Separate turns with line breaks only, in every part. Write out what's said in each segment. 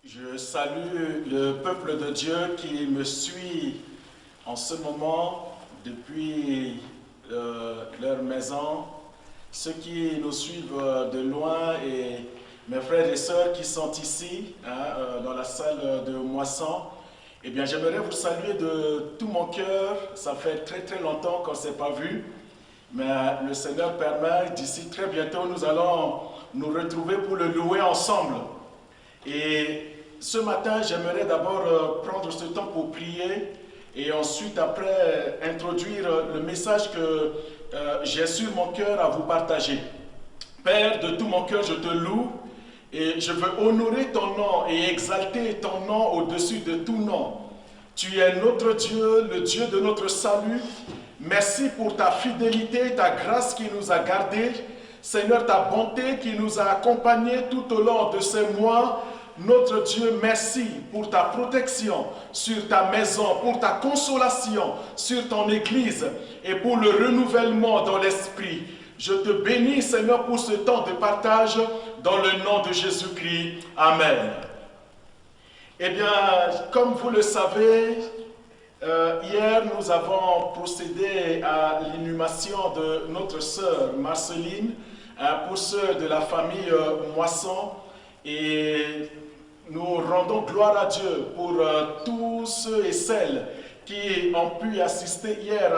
Je salue le peuple de Dieu qui me suit en ce moment depuis leur maison, ceux qui nous suivent de loin et mes frères et sœurs qui sont ici dans la salle de Moisson. Eh bien, j'aimerais vous saluer de tout mon cœur. Ça fait très longtemps qu'on ne s'est pas vu, mais le Seigneur permet, d'ici très bientôt, nous allons nous retrouver pour le louer ensemble. Et ce matin, j'aimerais d'abord prendre ce temps pour prier et ensuite, après, introduire le message que j'ai sur mon cœur à vous partager. Père, de tout mon cœur, je te loue et je veux honorer ton nom et exalter ton nom au-dessus de tout nom. Tu es notre Dieu, le Dieu de notre salut. Merci pour ta fidélité, ta grâce qui nous a gardés. Seigneur, ta bonté qui nous a accompagnés tout au long de ces mois. Notre Dieu, merci pour ta protection sur ta maison, pour ta consolation sur ton Église et pour le renouvellement dans l'esprit. Je te bénis, Seigneur, pour ce temps de partage dans le nom de Jésus-Christ. Amen. Eh bien, comme vous le savez, hier nous avons procédé à l'inhumation de notre sœur Marceline pour ceux de la famille Moisson. Et nous rendons gloire à Dieu pour tous ceux et celles qui ont pu assister hier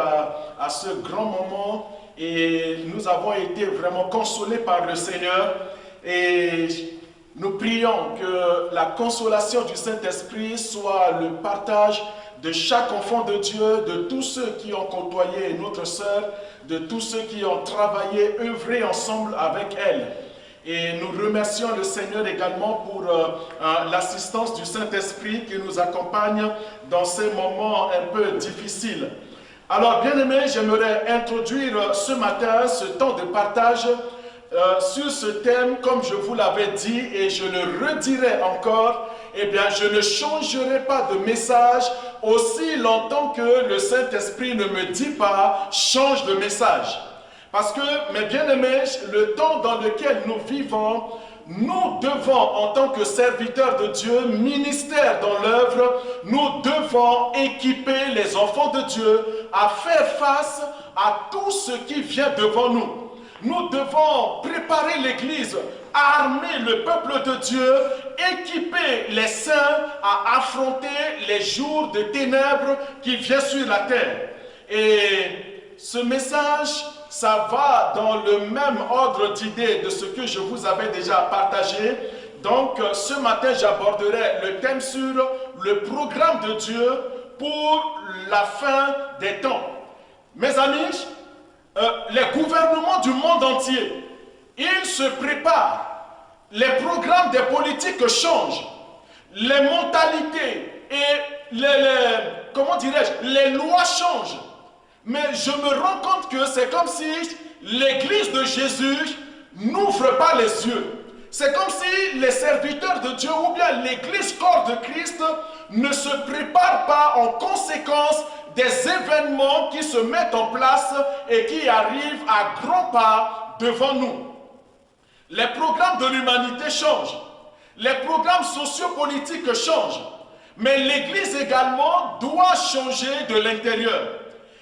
à ce grand moment. Et nous avons été vraiment consolés par le Seigneur. Et nous prions que la consolation du Saint-Esprit soit le partage de chaque enfant de Dieu, de tous ceux qui ont côtoyé notre sœur, de tous ceux qui ont travaillé, œuvré ensemble avec elle. Et nous remercions le Seigneur également pour l'assistance du Saint-Esprit qui nous accompagne dans ces moments un peu difficiles. Alors, bien-aimés, j'aimerais introduire ce matin ce temps de partage sur ce thème, comme je vous l'avais dit, et je le redirai encore. Eh bien, je ne changerai pas de message aussi longtemps que le Saint-Esprit ne me dit pas « change de message ». Parce que, mes bien-aimés, le temps dans lequel nous vivons, nous devons, en tant que serviteurs de Dieu, ministères dans l'œuvre, nous devons équiper les enfants de Dieu à faire face à tout ce qui vient devant nous. Nous devons préparer l'Église, armer le peuple de Dieu, équiper les saints à affronter les jours de ténèbres qui viennent sur la terre. Et ce message, ça va dans le même ordre d'idées de ce que je vous avais déjà partagé. Donc, ce matin, j'aborderai le thème sur le programme de Dieu pour la fin des temps. Mes amis, les gouvernements du monde entier, ils se préparent. Les programmes des politiques changent. Les mentalités et les lois changent. Mais je me rends compte que c'est comme si l'Église de Jésus n'ouvre pas les yeux. C'est comme si les serviteurs de Dieu ou bien l'Église corps de Christ ne se préparent pas en conséquence des événements qui se mettent en place et qui arrivent à grands pas devant nous. Les programmes de l'humanité changent. Les programmes sociopolitiques changent. Mais l'Église également doit changer de l'intérieur.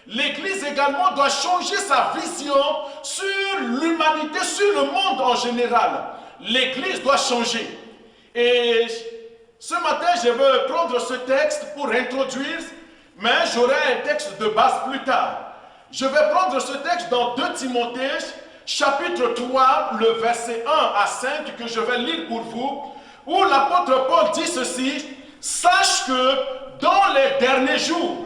L'Église également doit changer sa vision sur l'humanité, sur le monde en général. L'Église doit changer. Et ce matin, je veux prendre ce texte pour introduire, mais j'aurai un texte de base plus tard. Je vais prendre ce texte dans 2 Timothée, chapitre 3, le verset 1 à 5, que je vais lire pour vous, où l'apôtre Paul dit ceci: « Sache que dans les derniers jours,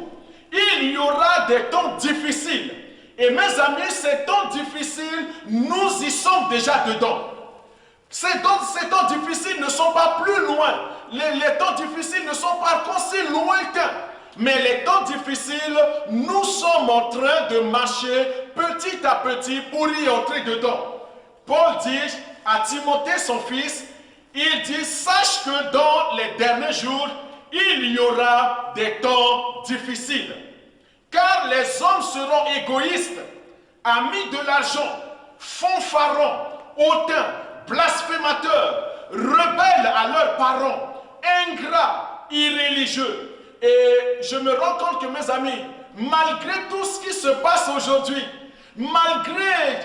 il y aura des temps difficiles. » Et mes amis, ces temps difficiles, nous y sommes déjà dedans. Ces temps difficiles ne sont pas plus loin. Les temps difficiles ne sont pas aussi lointains. Mais les temps difficiles, nous sommes en train de marcher petit à petit pour y entrer dedans. Paul dit à Timothée, son fils, il dit: « Sache que dans les derniers jours, il y aura des temps difficiles. Car les hommes seront égoïstes, amis de l'argent, fanfarons, hautains, blasphémateurs, rebelles à leurs parents, ingrats, irréligieux. Et je me rends compte que mes amis, malgré tout ce qui se passe aujourd'hui, malgré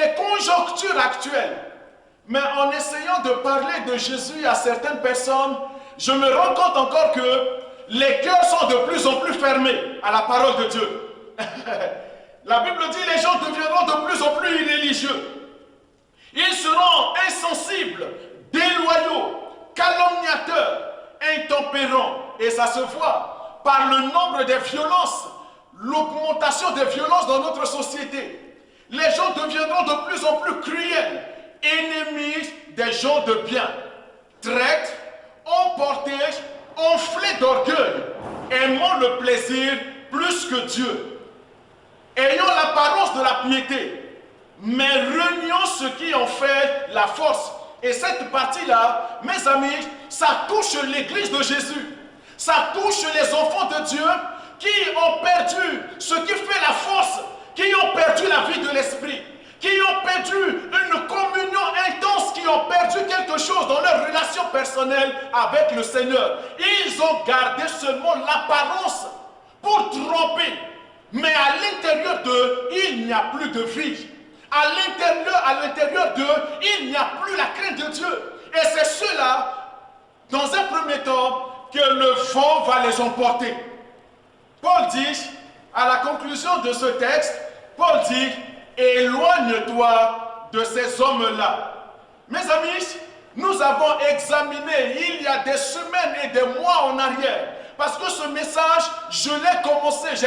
les conjonctures actuelles, mais en essayant de parler de Jésus à certaines personnes, je me rends compte encore que les cœurs sont de plus en plus fermés à la parole de Dieu. La Bible dit que les gens deviendront de plus en plus irréligieux. Ils seront insensibles, déloyaux, calomniateurs, intempérants. Et ça se voit par le nombre des violences, l'augmentation des violences dans notre société. Les gens deviendront de plus en plus cruels, ennemis des gens de bien, traîtres, emportés, enflés d'orgueil, aimant le plaisir plus que Dieu, ayant l'apparence de la piété, mais reniant ce qui en fait la force. Et cette partie-là, mes amis, ça touche l'église de Jésus. Ça touche les enfants de Dieu qui ont perdu ce qui fait la force, qui ont perdu la vie de l'esprit, qui ont perdu une communion intense, qui ont perdu quelque chose dans leur relation personnelle avec le Seigneur. Ils ont gardé seulement l'apparence pour tromper. Mais à l'intérieur d'eux, il n'y a plus de vie. À l'intérieur d'eux, il n'y a plus la crainte de Dieu. Et c'est ceux-là, dans un premier temps, que le vent va les emporter. Paul dit, à la conclusion de ce texte, Paul dit, éloigne-toi de ces hommes-là. Mes amis, nous avons examiné il y a des semaines et des mois en arrière, parce que ce message, j'ai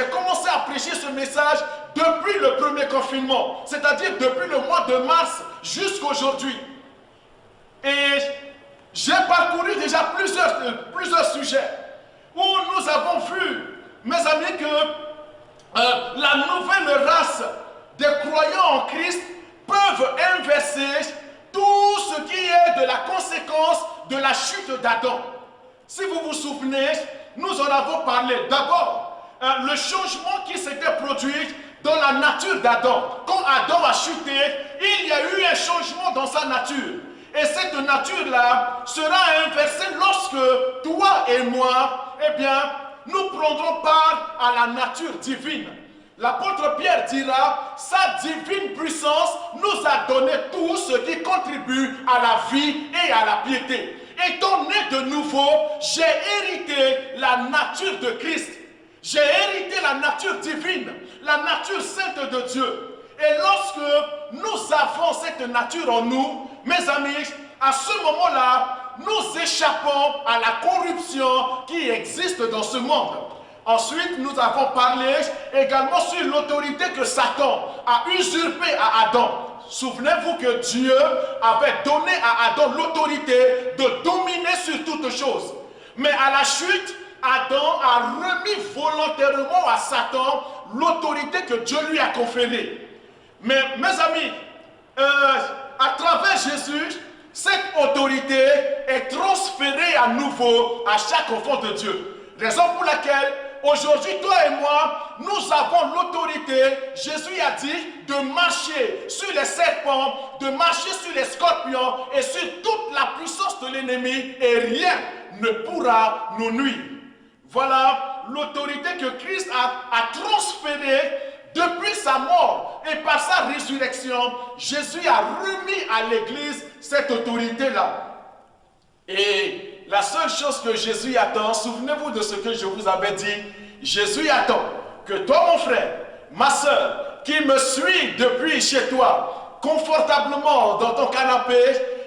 commencé à prêcher ce message depuis le premier confinement, c'est-à-dire depuis le mois de mars jusqu'à aujourd'hui. Et j'ai parcouru déjà plusieurs sujets où nous avons vu, mes amis, que la nouvelle race des croyants en Christ peuvent inverser tout ce qui est de la conséquence de la chute d'Adam. Si vous vous souvenez, nous en avons parlé. D'abord, le changement qui s'était produit dans la nature d'Adam. Quand Adam a chuté, il y a eu un changement dans sa nature. Et cette nature-là sera inversée lorsque toi et moi, eh bien, nous prendrons part à la nature divine. L'apôtre Pierre dira, sa divine puissance nous a donné tout ce qui contribue à la vie et à la piété. Étant né de nouveau, j'ai hérité la nature de Christ. J'ai hérité la nature divine, la nature sainte de Dieu. Et lorsque nous avons cette nature en nous, mes amis, à ce moment-là, nous échappons à la corruption qui existe dans ce monde. Ensuite, nous avons parlé également sur l'autorité que Satan a usurpée à Adam. Souvenez-vous que Dieu avait donné à Adam l'autorité de dominer sur toutes choses. Mais à la chute, Adam a remis volontairement à Satan l'autorité que Dieu lui a conférée. Mais mes amis, à travers Jésus, cette autorité est transférée à nouveau à chaque enfant de Dieu. Raison pour laquelle aujourd'hui, toi et moi, nous avons l'autorité, Jésus a dit, de marcher sur les serpents, de marcher sur les scorpions et sur toute la puissance de l'ennemi, et rien ne pourra nous nuire. Voilà l'autorité que Christ a transférée depuis sa mort et par sa résurrection. Jésus a remis à l'Église cette autorité-là. Et la seule chose que Jésus attend, souvenez-vous de ce que je vous avais dit, Jésus attend que toi, mon frère, ma soeur, qui me suis depuis chez toi, confortablement dans ton canapé,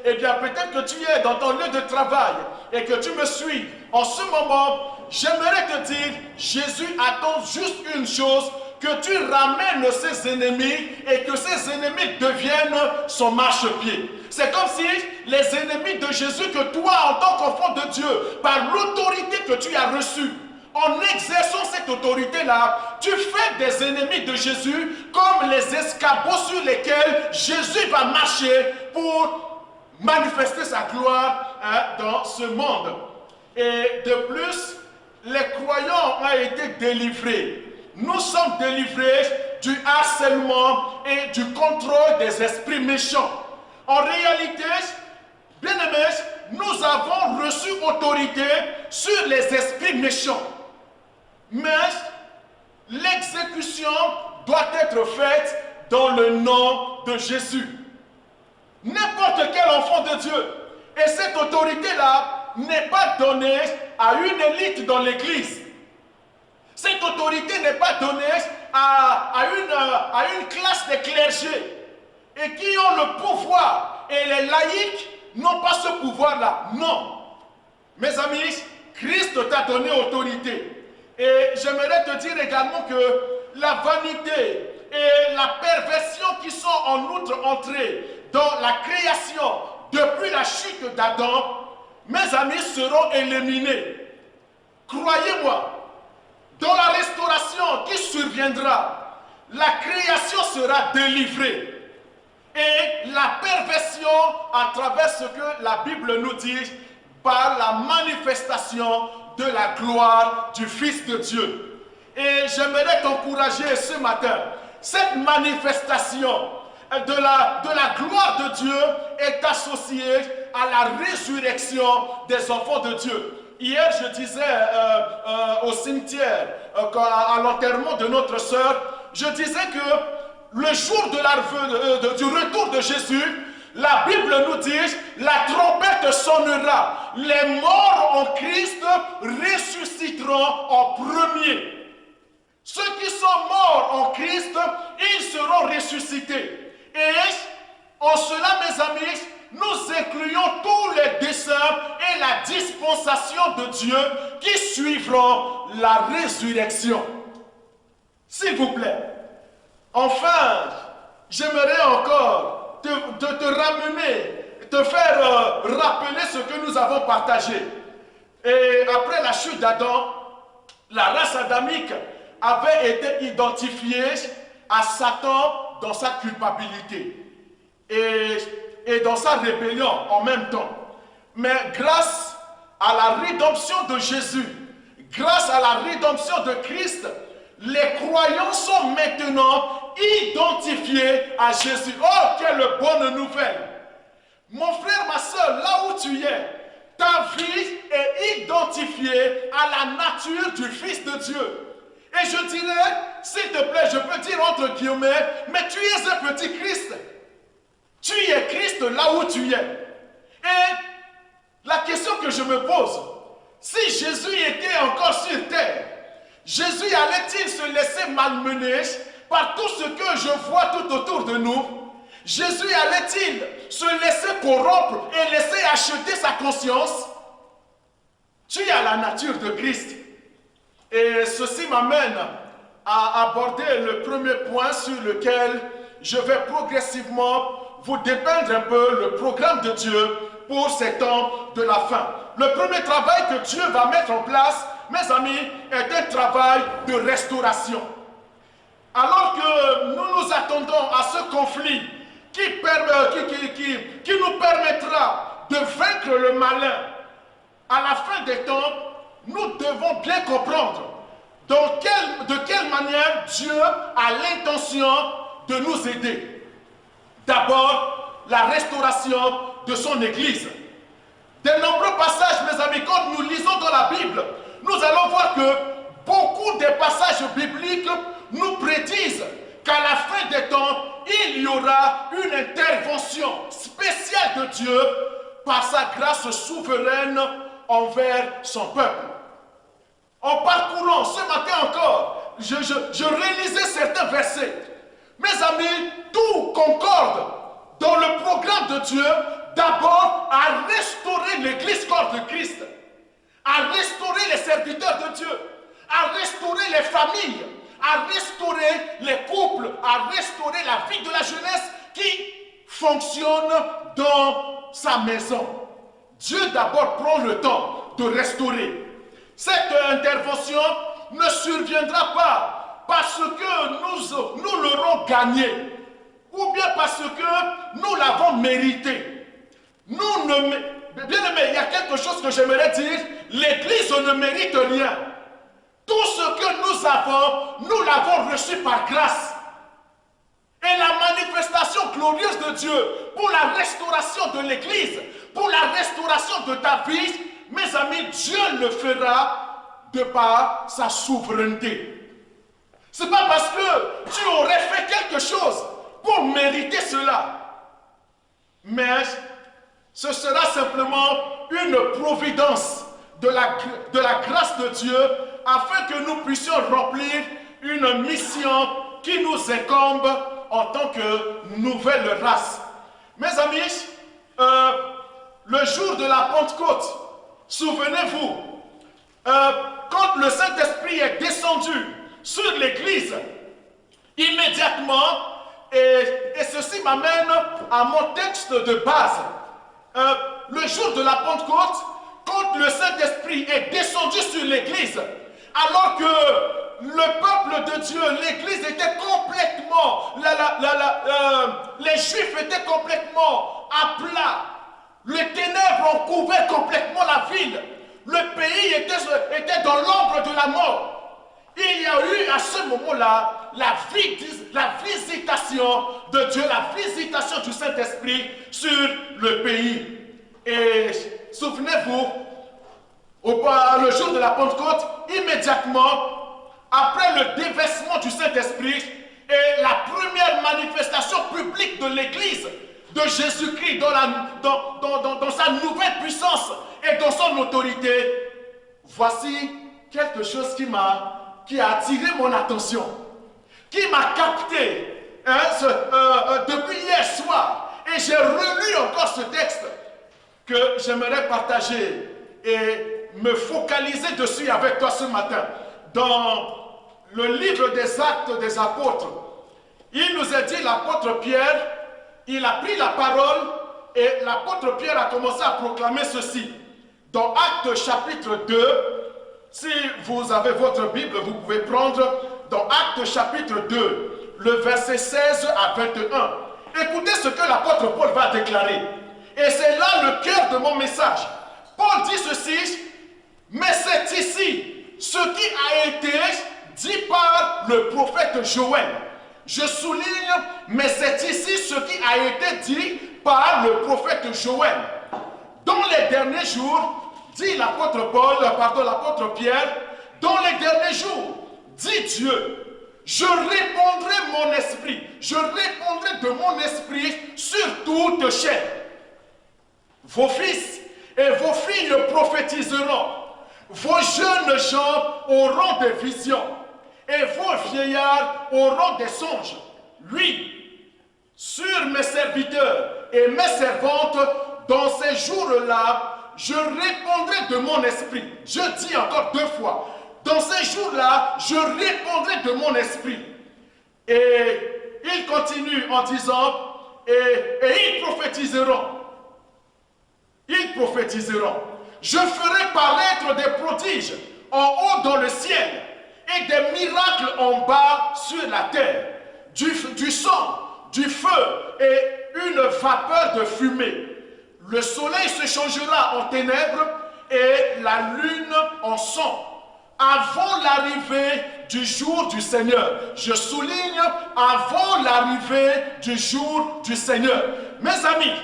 eh bien peut-être que tu es dans ton lieu de travail et que tu me suis en ce moment, j'aimerais te dire, Jésus attend juste une chose, que tu ramènes ses ennemis et que ses ennemis deviennent son marchepied. C'est comme si les ennemis de Jésus, que toi, en tant qu'enfant de Dieu, par l'autorité que tu as reçue, en exerçant cette autorité-là, tu fais des ennemis de Jésus comme les escabeaux sur lesquels Jésus va marcher pour manifester sa gloire dans ce monde. Et de plus, les croyants ont été délivrés. Nous sommes délivrés du harcèlement et du contrôle des esprits méchants. En réalité, bien-aimés, nous nous avons reçu autorité sur les esprits méchants. Mais l'exécution doit être faite dans le nom de Jésus. N'importe quel enfant de Dieu. Et cette autorité-là n'est pas donnée à une élite dans l'Église. Cette autorité n'est pas donnée à une classe de clergés et qui ont le pouvoir. Et les laïcs n'ont pas ce pouvoir-là. Non. Mes amis, Christ t'a donné autorité. Et j'aimerais te dire également que la vanité et la perversion qui sont en outre entrées dans la création depuis la chute d'Adam, mes amis, seront éliminés. Croyez-moi, dans la restauration qui surviendra, la création sera délivrée. Et la perversion, à travers ce que la Bible nous dit, par la manifestation de la gloire du Fils de Dieu. Et j'aimerais t'encourager ce matin. Cette manifestation de la gloire de Dieu est associée à la résurrection des enfants de Dieu. Hier, je disais au cimetière, à l'enterrement de notre sœur, je disais que le jour du retour de Jésus, la Bible nous dit, la trompette sonnera, les morts en Christ ressusciteront en premier. Ceux qui sont morts en Christ, ils seront ressuscités. Et en cela, mes amis, nous incluons tous les desseins et la dispensation de Dieu qui suivront la résurrection. S'il vous plaît. Enfin, j'aimerais encore te ramener, te faire rappeler ce que nous avons partagé. Et après la chute d'Adam, la race adamique avait été identifiée à Satan dans sa culpabilité et dans sa rébellion en même temps. Mais grâce à la rédemption de Jésus, grâce à la rédemption de Christ, les croyants sont maintenant identifiés à Jésus. Oh, quelle bonne nouvelle! Mon frère, ma soeur, là où tu es, ta vie est identifiée à la nature du Fils de Dieu. Et je dirais, s'il te plaît, je peux dire entre guillemets, mais tu es un petit Christ. Tu es Christ là où tu es. Et la question que je me pose, si Jésus était encore sur terre, Jésus allait-il se laisser malmener par tout ce que je vois tout autour de nous? Jésus allait-il se laisser corrompre et laisser acheter sa conscience? Tu as la nature de Christ. Et ceci m'amène à aborder le premier point sur lequel je vais progressivement vous dépeindre un peu le programme de Dieu pour ces temps de la fin. Le premier travail que Dieu va mettre en place, mes amis, est un travail de restauration. Alors que nous nous attendons à ce conflit qui nous permettra de vaincre le malin à la fin des temps, nous devons bien comprendre de quelle manière Dieu a l'intention de nous aider. D'abord, la restauration de son Église. De nombreux passages, mes amis, quand nous lisons dans la Bible, nous allons voir que beaucoup des passages bibliques nous prédisent qu'à la fin des temps, il y aura une intervention spéciale de Dieu par sa grâce souveraine envers son peuple. En parcourant ce matin encore, je réalisais certains versets. Mes amis, tout concorde dans le programme de Dieu, d'abord à restaurer l'Église corps de Christ, à restaurer les serviteurs de Dieu, à restaurer les familles, à restaurer les couples, à restaurer la vie de la jeunesse qui fonctionne dans sa maison. Dieu d'abord prend le temps de restaurer. Cette intervention ne surviendra pas parce que nous l'aurons gagné ou bien parce que nous l'avons mérité. Bien aimé, il y a quelque chose que j'aimerais dire. L'Église ne mérite rien. Tout ce que nous l'avons reçu par grâce. Et la manifestation glorieuse de Dieu pour la restauration de l'Église, pour la la restauration de ta vie, mes amis, Dieu le fera de par sa souveraineté. Ce n'est pas parce que tu aurais fait quelque chose pour mériter cela. Mais ce sera simplement une providence de la grâce de Dieu afin que nous puissions remplir une mission qui nous incombe en tant que nouvelle race. Mes amis, le jour de la Pentecôte, souvenez-vous, quand le Saint-Esprit est descendu sur l'Église, immédiatement, et ceci m'amène à mon texte de base, le jour de la Pentecôte, quand le Saint-Esprit est descendu sur l'Église, alors que le peuple de Dieu, l'Église était complètement, les Juifs étaient complètement à plat, les ténèbres ont couvert complètement la ville, le pays était dans l'ombre de la mort. Il y a eu à ce moment-là la visitation de Dieu, la visitation du Saint-Esprit sur le pays. Et souvenez-vous, le jour de la Pentecôte, immédiatement, après le déversement du Saint-Esprit et la première manifestation publique de l'Église de Jésus-Christ dans sa nouvelle puissance et dans son autorité, voici quelque chose qui a attiré mon attention, qui m'a capté depuis hier soir. Et j'ai relu encore ce texte que j'aimerais partager et me focaliser dessus avec toi ce matin. Dans le livre des Actes des Apôtres, il nous a dit, l'apôtre Pierre, il a pris la parole et l'apôtre Pierre a commencé à proclamer ceci. Dans Actes chapitre 2, si vous avez votre Bible, vous pouvez prendre dans Actes chapitre 2, le verset 16 à 21. Écoutez ce que l'apôtre Paul va déclarer. Et c'est là le cœur de mon message. Paul dit ceci, mais c'est ici ce qui a été dit par le prophète Joël. Je souligne, mais c'est ici ce qui a été dit par le prophète Joël. Dans les derniers jours, dit l'apôtre l'apôtre Pierre, dans les derniers jours, dit Dieu, je répandrai mon esprit, je répandrai de mon esprit sur toute chair. Vos fils et vos filles prophétiseront, vos jeunes gens auront des visions, et vos vieillards auront des songes. Oui, sur mes serviteurs et mes servantes, dans ces jours-là, je répondrai de mon esprit. Je dis encore 2 fois. Dans ces jours-là, je répondrai de mon esprit. Et il continue en disant, et ils prophétiseront. Ils prophétiseront. Je ferai paraître des prodiges en haut dans le ciel et des miracles en bas sur la terre. Du sang, du feu et une vapeur de fumée. Le soleil se changera en ténèbres et la lune en sang, avant l'arrivée du jour du Seigneur. Je souligne, avant l'arrivée du jour du Seigneur. Mes amis,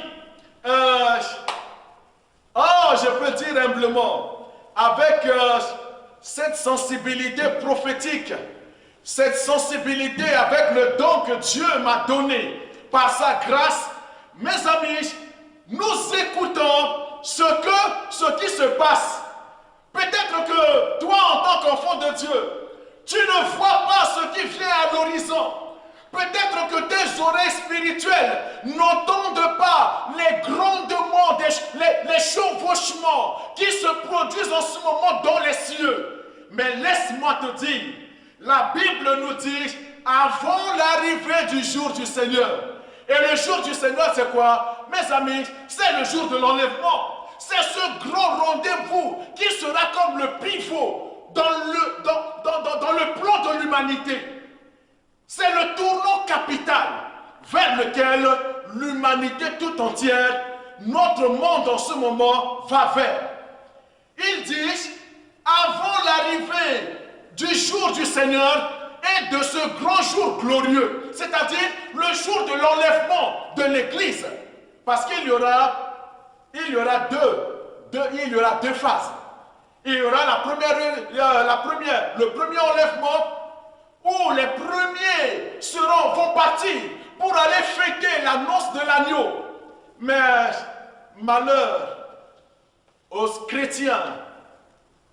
je peux dire humblement, avec cette sensibilité prophétique, cette sensibilité avec le don que Dieu m'a donné par sa grâce, mes amis, nous écoutons ce qui se passe. Peut-être que toi, en tant qu'enfant de Dieu, tu ne vois pas ce qui vient à l'horizon. Peut-être que tes oreilles spirituelles n'entendent pas les grondements, les chevauchements qui se produisent en ce moment dans les cieux. Mais laisse-moi te dire, la Bible nous dit, avant l'arrivée du jour du Seigneur. Et le jour du Seigneur, c'est quoi? Mes amis, c'est le jour de l'enlèvement. C'est ce grand rendez-vous qui sera comme le pivot dans le plan de l'humanité. C'est le tournant capital vers lequel l'humanité tout entière, notre monde en ce moment, va vers. Ils disent, avant l'arrivée du jour du Seigneur et de ce grand jour glorieux, c'est-à-dire le jour de l'enlèvement de l'Église, parce qu'il y aura il y aura deux phases. Il y aura le premier enlèvement où les premiers vont partir pour aller fêter la noce de l'agneau. Mais malheur aux chrétiens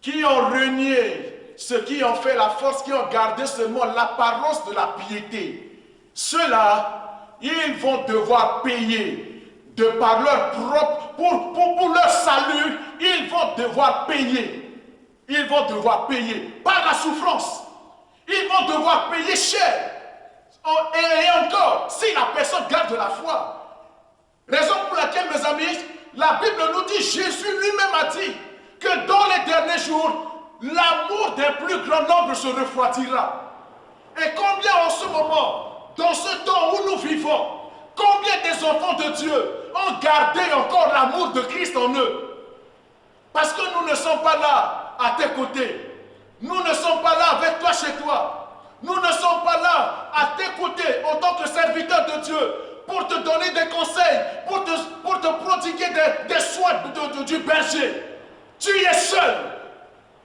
qui ont renié, ceux qui ont fait la force, qui ont gardé seulement l'apparence de la piété. Ceux-là, ils vont devoir payer de par leur propre, pour leur salut, ils vont devoir payer. Ils vont devoir payer par la souffrance. Ils vont devoir payer cher. Et encore, si la personne garde la foi. Raison pour laquelle, mes amis, la Bible nous dit, Jésus lui-même a dit que dans les derniers jours, l'amour des plus grands nombres se refroidira. Et combien en ce moment, dans ce temps où nous vivons, combien des enfants de Dieu ont gardé encore l'amour de Christ en eux? Parce que nous ne sommes pas là à tes côtés. Nous ne sommes pas là avec toi chez toi. Nous ne sommes pas là à tes côtés en tant que serviteur de Dieu pour te donner des conseils, pour te prodiguer des soins du berger. Tu es seul.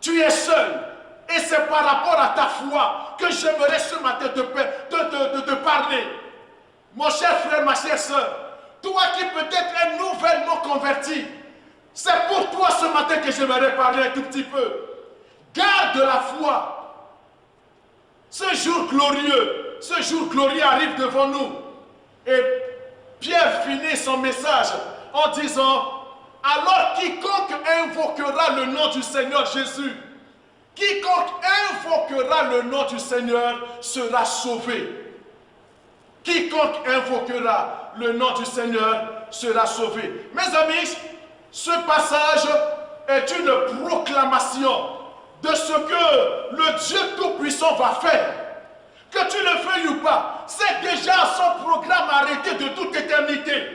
Tu es seul. Et c'est par rapport à ta foi que j'aimerais ce matin te parler. Mon cher frère, ma chère soeur, toi qui peut-être es nouvellement converti, c'est pour toi ce matin que j'aimerais parler un tout petit peu. Garde la foi. Ce jour glorieux arrive devant nous. Et Pierre finit son message en disant, alors quiconque invoquera le nom du Seigneur Jésus, quiconque invoquera le nom du Seigneur sera sauvé. Quiconque invoquera le nom du Seigneur sera sauvé. Mes amis, ce passage est une proclamation de ce que le Dieu Tout-Puissant va faire. Que tu le veuilles ou pas, c'est déjà son programme arrêté de toute éternité.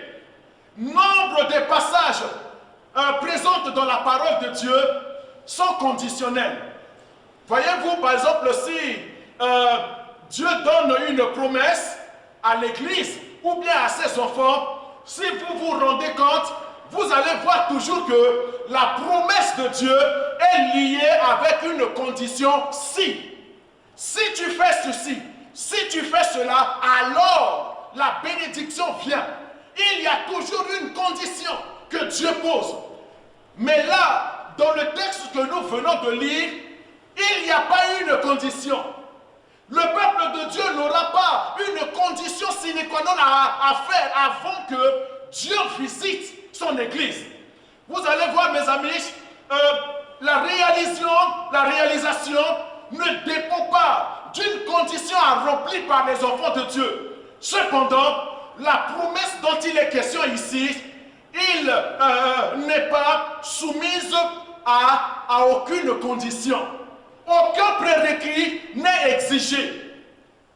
Nombre des passages présents dans la parole de Dieu sont conditionnels. Voyez-vous, par exemple, si Dieu donne une promesse à l'Église ou bien à ses enfants, si vous vous rendez compte, vous allez voir toujours que la promesse de Dieu est liée avec une condition si. Si tu fais ceci, si tu fais cela, alors la bénédiction vient. Il y a toujours une condition que Dieu pose. Mais là, dans le texte que nous venons de lire, il n'y a pas une condition. Le peuple de Dieu n'aura pas une condition sine qua non à faire avant que Dieu visite son église. Vous allez voir, mes amis, la réalisation ne dépend pas d'une condition à remplir par les enfants de Dieu. Cependant, la promesse dont il est question ici, il n'est pas soumise à aucune condition. Aucun prérequis n'est exigé.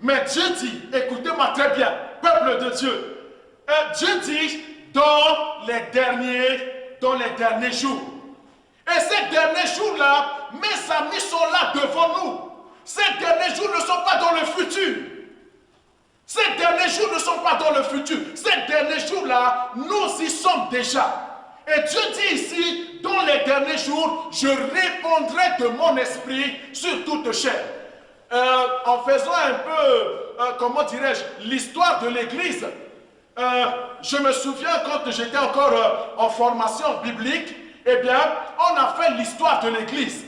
Mais Dieu dit, écoutez-moi très bien, peuple de Dieu, Dieu dit, dans les derniers jours. Et ces derniers jours-là, mes amis sont là devant nous. Ces derniers jours ne sont pas dans le futur. Ces derniers jours ne sont pas dans le futur. Ces derniers jours-là, nous y sommes déjà. Et Dieu dit ici, dans les derniers jours, je répandrai de mon esprit sur toute chair. En faisant un peu, comment dirais-je, l'histoire de l'Église, je me souviens quand j'étais encore en formation biblique, eh bien, on a fait l'histoire de l'Église.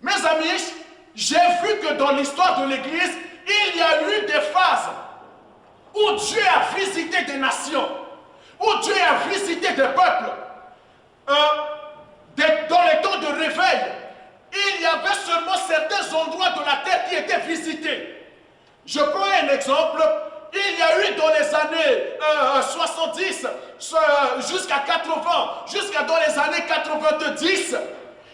Mes amis, j'ai vu que dans l'histoire de l'Église, il y a eu des phases où Dieu a visité des nations, où Dieu a visité des peuples. Dans les temps de réveil, il y avait seulement certains endroits de la terre qui étaient visités. Je prends un exemple. Il y a eu dans les années 70 jusqu'à 80, jusqu'à dans les années 90,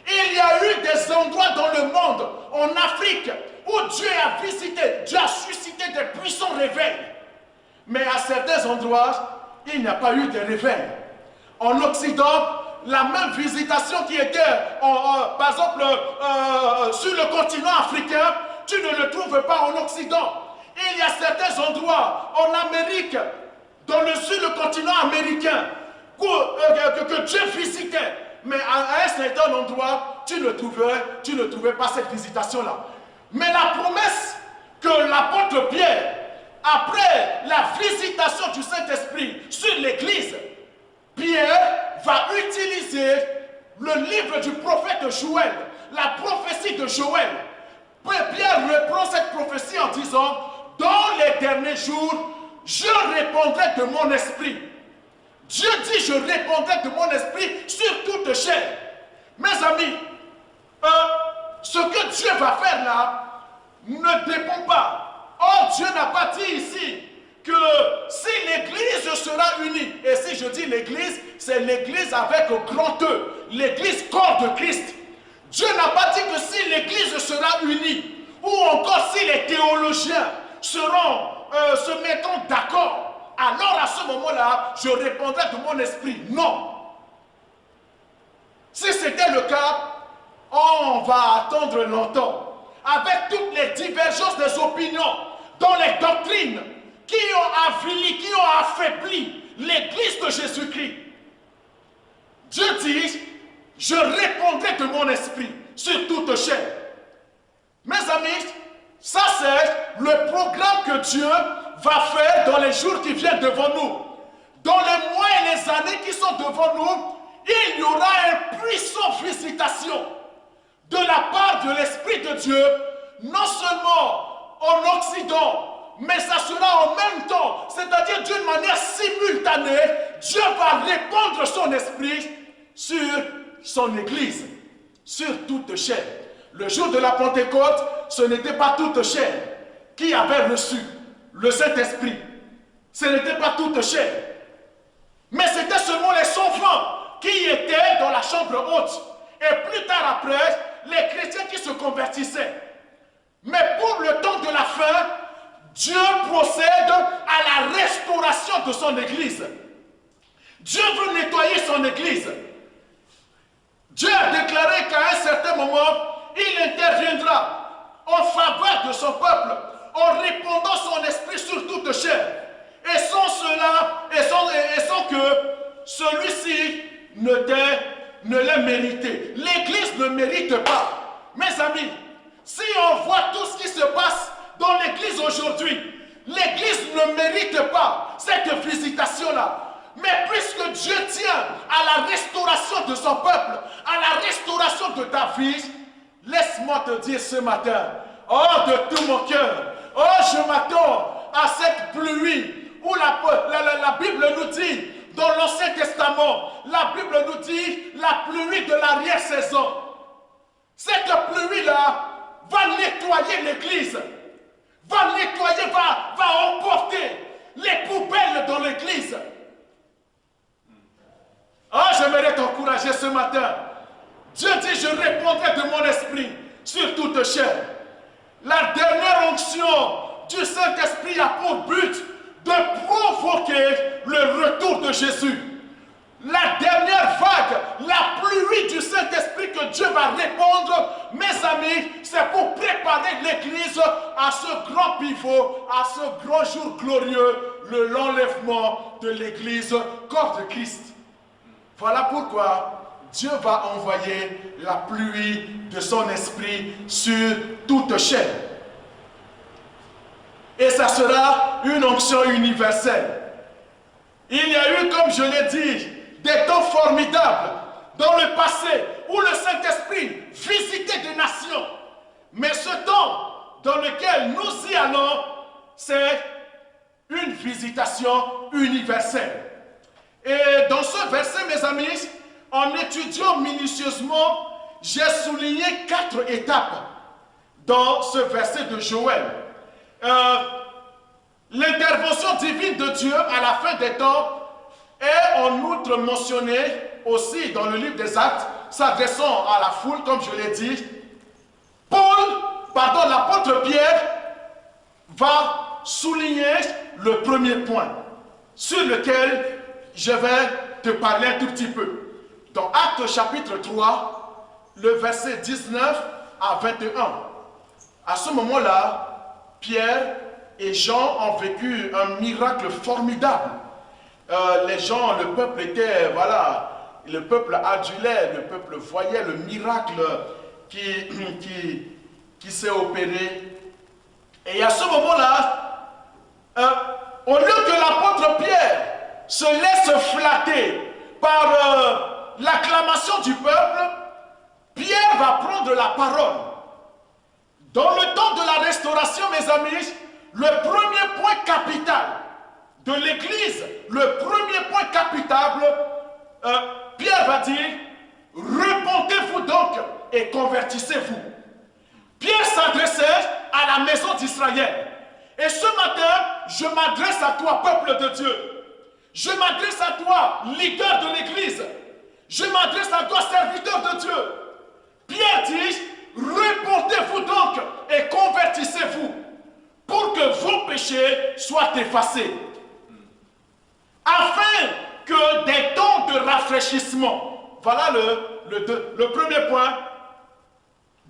il y a eu des endroits dans le monde, en Afrique, où Dieu a visité, Dieu a suscité des puissants réveils. Mais à certains endroits, il n'y a pas eu de réveil. En Occident, la même visitation qui était, par exemple, sur le continent africain, tu ne le trouves pas en Occident. Il y a certains endroits en Amérique, sur le continent américain, que Dieu mais à un certain endroit, tu ne trouvais pas cette visitation-là. Mais la promesse que l'apôtre Pierre, après la visitation du Saint-Esprit sur l'Église, Pierre va utiliser le livre du prophète Joël, la prophétie de Joël. Pierre reprend cette prophétie en disant, dans les derniers jours, je répondrai de mon esprit. Dieu dit, je répondrai de mon esprit sur toute chair. Mes amis, ce que Dieu va faire là ne dépend pas. Or, Dieu n'a pas dit ici que si l'Église sera unie, et si je dis l'Église, c'est l'Église avec grand E, l'Église corps de Christ. Dieu n'a pas dit que si l'Église sera unie, ou encore si les théologiens se mettront d'accord, alors à ce moment-là, je répondrai de mon esprit. Non. Si c'était le cas, on va attendre longtemps. Avec toutes les divergences des opinions, dans les doctrines qui ont affaibli l'Église de Jésus-Christ. Dieu dit, je répondrai de mon esprit sur toute chair. Mes amis, ça c'est le programme que Dieu va faire dans les jours qui viennent devant nous. Dans les mois et les années qui sont devant nous, il y aura une puissante visitation de la part de l'Esprit de Dieu, non seulement en Occident, mais ça sera en même temps, c'est-à-dire d'une manière simultanée, Dieu va répandre son esprit sur son Église, sur toute chair. Le jour de la Pentecôte, ce n'était pas toute chair qui avait reçu le Saint-Esprit. Ce n'était pas toute chair. Mais c'était seulement les 100 francs qui étaient dans la chambre haute. Et plus tard après, les chrétiens qui se convertissaient. Mais pour le temps de la fin, Dieu procède à la restauration de son Église. Dieu veut nettoyer son Église. Dieu a déclaré qu'à un certain moment, il interviendra en faveur de son peuple, en répandant son esprit sur toute chair. Et sans cela, et sans que celui-ci ne l'ait mérité. L'Église ne mérite pas. Mes amis, si on voit tout ce qui se passe dans l'Église aujourd'hui, l'Église ne mérite pas cette visitation-là. Mais puisque Dieu tient à la restauration de son peuple, à la restauration de ta vie, laisse-moi te dire ce matin, oh de tout mon cœur, oh je m'attends à cette pluie où la Bible nous dit, dans l'Ancien Testament, la Bible nous dit la pluie de l'arrière-saison. Cette pluie-là va nettoyer l'Église, va nettoyer, va emporter les poubelles dans l'Église. Ah, j'aimerais t'encourager ce matin. Dieu dit, je répondrai de mon esprit sur toute chair. La dernière onction du Saint-Esprit a pour but de provoquer le retour de Jésus. La dernière vague, la pluie du Saint-Esprit que Dieu va répandre, mes amis, c'est pour préparer l'Église à ce grand pivot, à ce grand jour glorieux, l'enlèvement de l'Église, corps de Christ. Voilà pourquoi Dieu va envoyer la pluie de son esprit sur toute chair. Et ça sera une onction universelle. Il y a eu, comme je l'ai dit, des temps formidables dans le passé où le Saint-Esprit visitait des nations. Mais ce temps dans lequel nous y allons, c'est une visitation universelle. Et dans ce verset, mes amis, en étudiant minutieusement, j'ai souligné 4 étapes dans ce verset de Joël. L'intervention divine de Dieu à la fin des temps est en outre mentionnée aussi dans le livre des Actes, s'adressant à la foule, comme je l'ai dit. L'apôtre Pierre va souligner le premier point sur lequel je vais te parler un tout petit peu. Dans Actes chapitre 3, le verset 19 à 21. À ce moment-là, Pierre et Jean ont vécu un miracle formidable. Les gens, le peuple était, le peuple adulait, le peuple voyait le miracle qui s'est opéré. Et à ce moment-là, au lieu que l'apôtre Pierre se laisse flatter par l'acclamation du peuple, Pierre va prendre la parole. Dans le temps de la restauration, mes amis, le premier point capital de l'Église, le premier point capital, Pierre va dire, repentez-vous donc et convertissez-vous. Pierre s'adressait à la maison d'Israël. Et ce matin, je m'adresse à toi, peuple de Dieu. Je m'adresse à toi, leader de l'Église. Je m'adresse à toi, serviteur de Dieu. Pierre dit, repentez-vous donc et convertissez-vous pour que vos péchés soient effacés. Afin que des temps de rafraîchissement, voilà le premier point.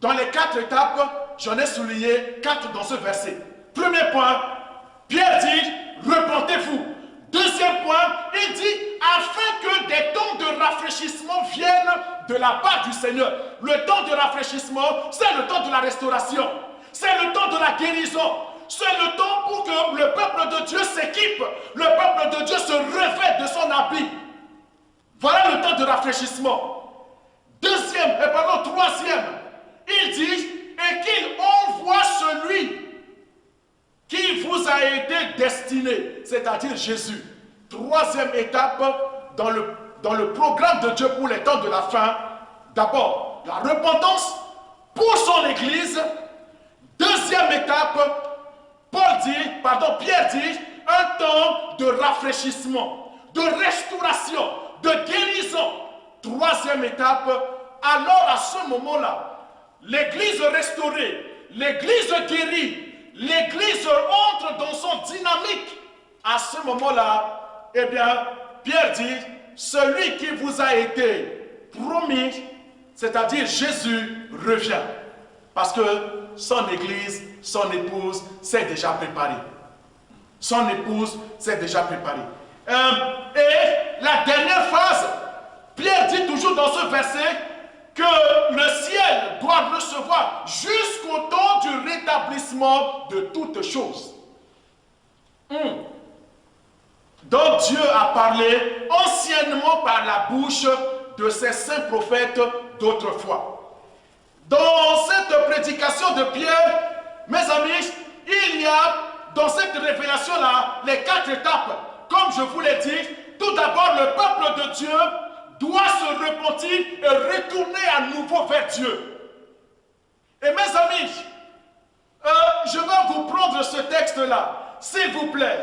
Dans les 4 étapes, j'en ai souligné 4 dans ce verset. Premier point, Pierre dit, repentez-vous. Deuxième point, il dit, afin que des temps de rafraîchissement viennent de la part du Seigneur. Le temps de rafraîchissement, c'est le temps de la restauration. C'est le temps de la guérison. C'est le temps pour que le peuple de Dieu s'équipe. Le peuple de Dieu se revête de son habit. Voilà le temps de rafraîchissement. Troisième, il dit, et qu'il envoie celui qui vous a été destiné, c'est-à-dire Jésus. Troisième étape dans le programme de Dieu pour les temps de la fin. D'abord, la repentance pour son Église. Deuxième étape, Pierre dit, un temps de rafraîchissement, de restauration, de guérison. Troisième étape, alors à ce moment-là, l'Église restaurée, l'Église guérie, l'Église entre dans son dynamique. À ce moment-là, eh bien, Pierre dit, celui qui vous a été promis, c'est-à-dire Jésus, revient. Parce que son Église, son épouse s'est déjà préparée. Son épouse s'est déjà préparée. Et la dernière phrase, Pierre dit toujours dans ce verset que le ciel doit recevoir jusqu'au temps du rétablissement de toutes choses. Donc Dieu a parlé anciennement par la bouche de ses saints prophètes d'autrefois. Dans cette prédication de Pierre, mes amis, il y a dans cette révélation-là les 4 étapes. Comme je vous l'ai dit, tout d'abord le peuple de Dieu doit se repentir et retourner à nouveau vers Dieu. Et mes amis, je vais vous prendre ce texte-là, s'il vous plaît.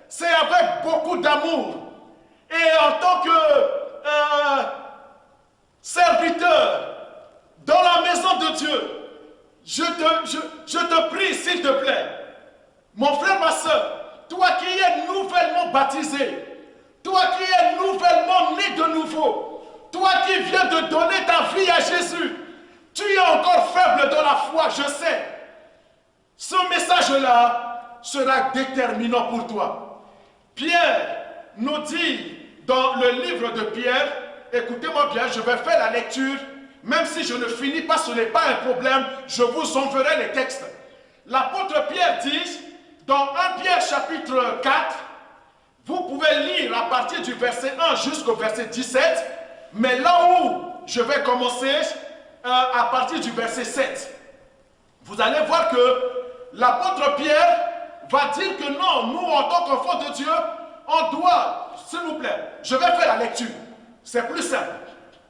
C'est avec beaucoup d'amour. Et en tant que serviteur dans la maison de Dieu, je te prie, s'il te plaît, mon frère, ma soeur, toi qui es nouvellement baptisé, toi qui es nouvellement né de nouveau, toi qui viens de donner ta vie à Jésus, tu es encore faible dans la foi, je sais. Ce message-là sera déterminant pour toi. Pierre nous dit dans le livre de Pierre, écoutez-moi bien, je vais faire la lecture, même si je ne finis pas, ce n'est pas un problème, je vous enverrai les textes. L'apôtre Pierre dit, dans 1 Pierre chapitre 4, vous pouvez lire à partir du verset 1 jusqu'au verset 17, mais là où je vais commencer, à partir du verset 7, vous allez voir que l'apôtre Pierre va dire que non, nous en tant qu'enfants de Dieu, on doit, s'il vous plaît, je vais faire la lecture, c'est plus simple.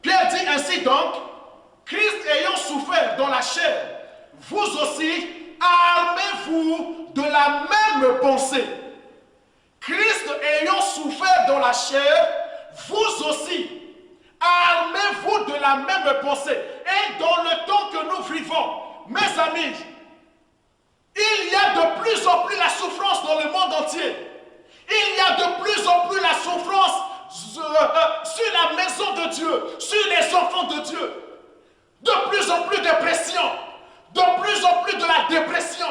Pierre dit ainsi donc, Christ ayant souffert dans la chair, vous aussi, armez-vous de la même pensée. Christ ayant souffert dans la chair, vous aussi, armez-vous de la même pensée. Et dans le temps que nous vivons, mes amis, il y a de plus en plus la souffrance dans le monde entier. Il y a de plus en plus la souffrance sur la maison de Dieu, sur les enfants de Dieu. De plus en plus de pression, de plus en plus de la dépression,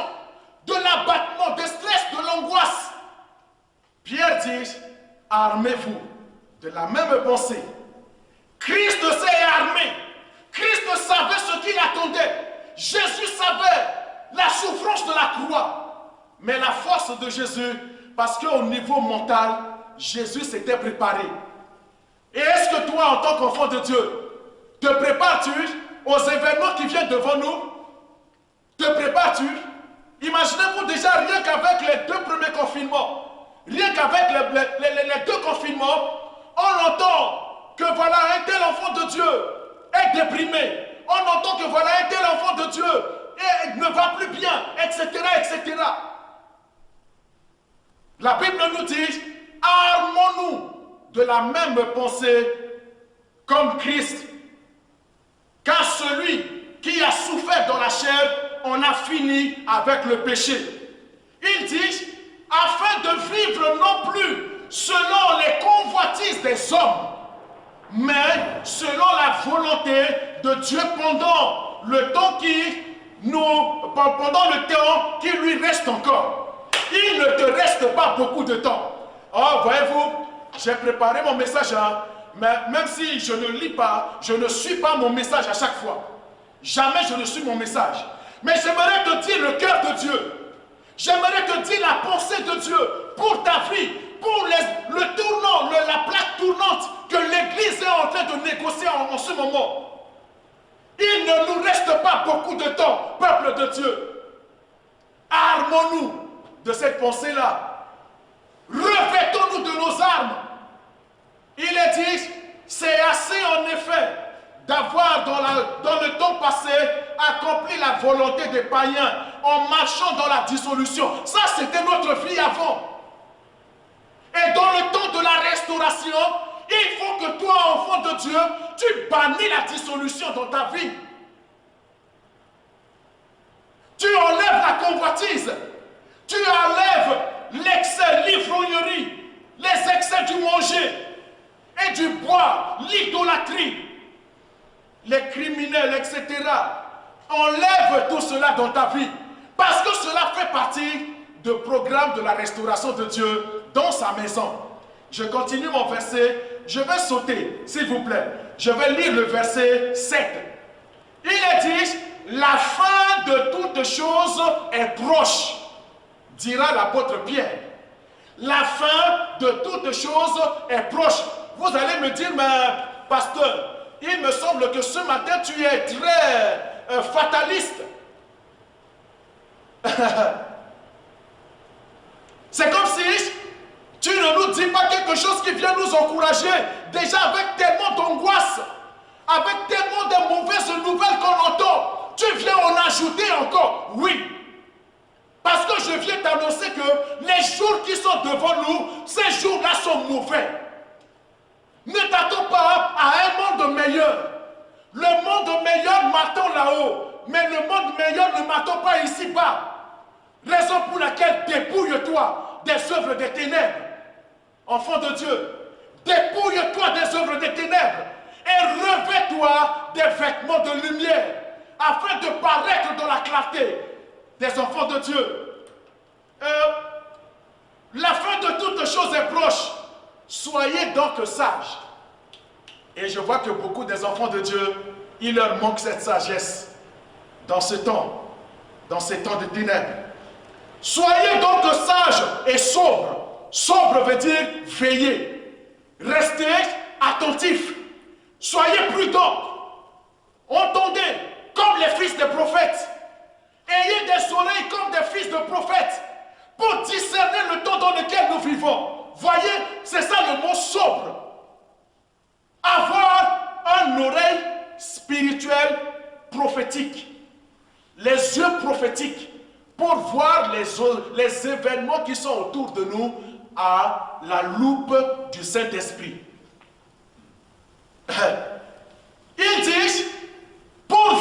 de l'abattement, du stress, de l'angoisse. Pierre dit, armez-vous de la même pensée. mais la force de Jésus, parce qu'au niveau mental, Jésus s'était préparé. Et est-ce que toi, en tant qu'enfant de Dieu, te prépares-tu aux événements qui viennent devant nous? Te prépares-tu? Imaginez-vous déjà, rien qu'avec les 2 premiers confinements, rien qu'avec les 2 confinements, on entend que voilà, un tel enfant de Dieu est déprimé. On entend que voilà, un tel enfant de Dieu ne va plus bien, etc., etc. La Bible nous dit, armons-nous de la même pensée comme Christ. Car celui qui a souffert dans la chair, on a fini avec le péché. Il dit, afin de vivre non plus selon les convoitises des hommes, mais selon la volonté de Dieu pendant le temps qui lui reste encore. Il ne te reste pas beaucoup de temps. Oh, voyez-vous, j'ai préparé mon message, mais même si je ne lis pas, je ne suis pas mon message à chaque fois. Jamais je ne suis mon message. Mais j'aimerais te dire le cœur de Dieu. J'aimerais te dire la pensée de Dieu pour ta vie, pour le tournant, la plaque tournante que l'Église est en train de négocier en ce moment. Il ne nous reste pas beaucoup de temps, peuple de Dieu. Armons-nous de cette pensée-là. Revêtons-nous de nos armes. Il est dit, c'est assez en effet d'avoir dans le temps passé accompli la volonté des païens en marchant dans la dissolution. Ça, c'était notre vie avant. Et dans le temps de la restauration, il faut que toi, enfant de Dieu, tu bannis la dissolution dans ta vie. Tu enlèves la convoitise. Tu enlèves l'excès, l'ivrognerie, les excès du manger et du boire, l'idolâtrie, les criminels, etc. Enlève tout cela dans ta vie. Parce que cela fait partie du programme de la restauration de Dieu dans sa maison. Je continue mon verset. Je vais sauter, s'il vous plaît. Je vais lire le verset 7. Il est dit, la fin de toutes choses est proche, dira l'apôtre Pierre. La fin de toutes choses est proche. Vous allez me dire, mais pasteur, il me semble que ce matin tu es très fataliste. C'est comme si tu ne nous dis pas quelque chose qui vient nous encourager. Déjà avec tellement d'angoisse, avec tellement de mauvaises nouvelles qu'on entend, tu viens en ajouter encore. Oui. Parce que je viens t'annoncer que les jours qui sont devant nous, ces jours-là sont mauvais. Ne t'attends pas à un monde meilleur. Le monde meilleur m'attend là-haut. Mais le monde meilleur ne m'attend pas ici-bas. Raison pour laquelle dépouille-toi des œuvres des ténèbres. Enfant de Dieu, dépouille-toi des œuvres des ténèbres et revêt-toi des vêtements de lumière afin de paraître dans la clarté des enfants de Dieu. La fin de toutes choses est proche. Soyez donc sages. Et je vois que beaucoup des enfants de Dieu, il leur manque cette sagesse dans ce temps, dans ces temps de ténèbres. Soyez donc sages et sobres. Sobre veut dire veiller. Restez attentifs. Soyez prudents. Entendez comme les fils des prophètes. Ayez des oreilles comme des fils de prophètes pour discerner le temps dans lequel nous vivons. Voyez, c'est ça le mot sobre. Avoir une oreille spirituelle prophétique. Les yeux prophétiques pour voir les événements qui sont autour de nous à la loupe du Saint-Esprit. Ils disent pour